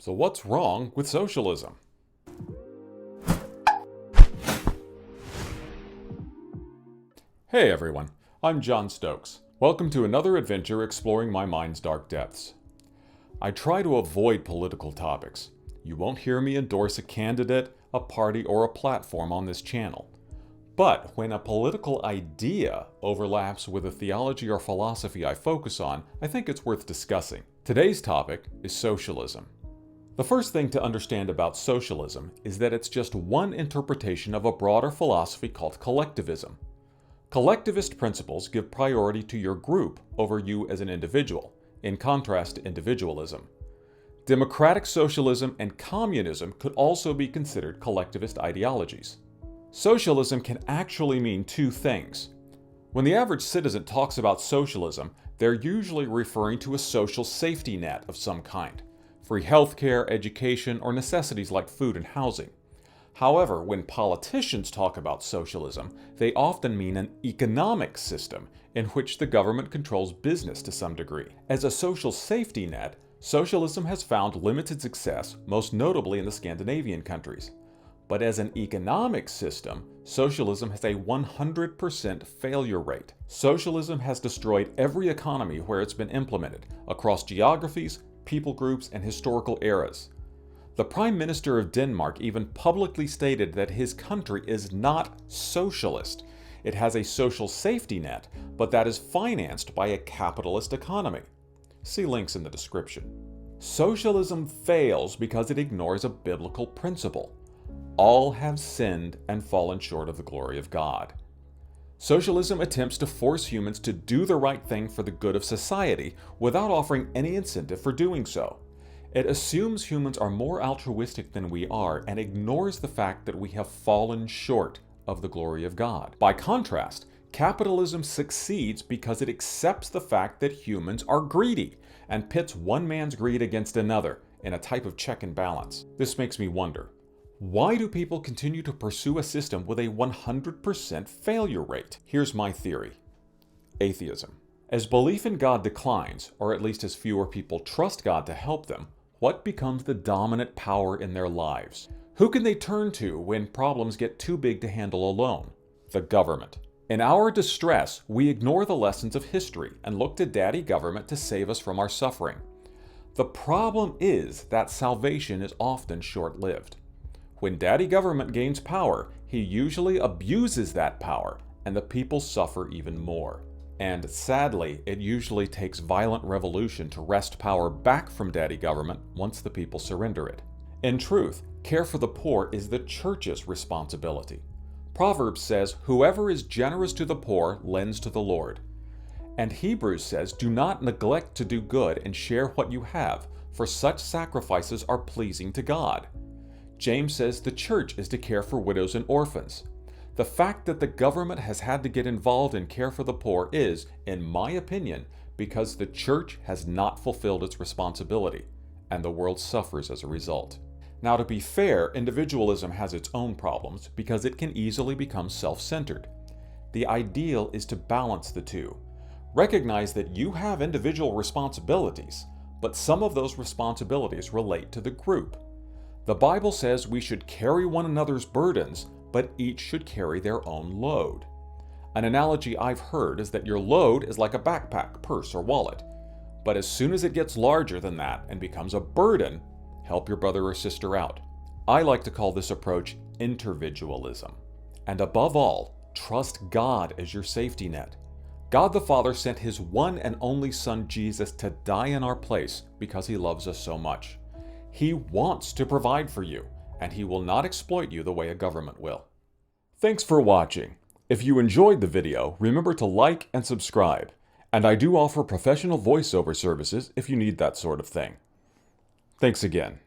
So what's wrong with socialism? Hey everyone, I'm John Stokes. Welcome to another adventure exploring my mind's dark depths. I try to avoid political topics. You won't hear me endorse a candidate, a party, or a platform on this channel. But when a political idea overlaps with a theology or philosophy I focus on, I think it's worth discussing. Today's topic is socialism. The first thing to understand about socialism is that it's just one interpretation of a broader philosophy called collectivism. Collectivist principles give priority to your group over you as an individual, in contrast to individualism. Democratic socialism and communism could also be considered collectivist ideologies. Socialism can actually mean two things. When the average citizen talks about socialism, they're usually referring to a social safety net of some kind. Free healthcare, education, or necessities like food and housing. However, when politicians talk about socialism, they often mean an economic system in which the government controls business to some degree. As a social safety net, socialism has found limited success, most notably in the Scandinavian countries. But as an economic system, socialism has a 100% failure rate. Socialism has destroyed every economy where it's been implemented, across geographies, people groups, and historical eras. The Prime Minister of Denmark even publicly stated that his country is not socialist. It has a social safety net, but that is financed by a capitalist economy. See links in the description. Socialism fails because it ignores a biblical principle. All have sinned and fallen short of the glory of God. Socialism attempts to force humans to do the right thing for the good of society without offering any incentive for doing so. It assumes humans are more altruistic than we are and ignores the fact that we have fallen short of the glory of God. By contrast, capitalism succeeds because it accepts the fact that humans are greedy and pits one man's greed against another in a type of check and balance. This makes me wonder, why do people continue to pursue a system with a 100% failure rate? Here's my theory. Atheism. As belief in God declines, or at least as fewer people trust God to help them, what becomes the dominant power in their lives? Who can they turn to when problems get too big to handle alone? The government. In our distress, we ignore the lessons of history and look to Daddy Government to save us from our suffering. The problem is that salvation is often short-lived. When Daddy Government gains power, he usually abuses that power, and the people suffer even more. And sadly, it usually takes violent revolution to wrest power back from Daddy Government once the people surrender it. In truth, care for the poor is the church's responsibility. Proverbs says, "Whoever is generous to the poor lends to the Lord." And Hebrews says, "Do not neglect to do good and share what you have, for such sacrifices are pleasing to God." James says the church is to care for widows and orphans. The fact that the government has had to get involved in care for the poor is, in my opinion, because the church has not fulfilled its responsibility, and the world suffers as a result. Now, to be fair, individualism has its own problems because it can easily become self-centered. The ideal is to balance the two. Recognize that you have individual responsibilities, but some of those responsibilities relate to the group. The Bible says we should carry one another's burdens, but each should carry their own load. An analogy I've heard is that your load is like a backpack, purse, or wallet. But as soon as it gets larger than that and becomes a burden, help your brother or sister out. I like to call this approach intervidualism. And above all, trust God as your safety net. God the Father sent His one and only Son Jesus to die in our place because He loves us so much. He wants to provide for you, and He will not exploit you the way a government will. Thanks for watching. If you enjoyed the video, remember to like and subscribe. And I do offer professional voiceover services if you need that sort of thing. Thanks again.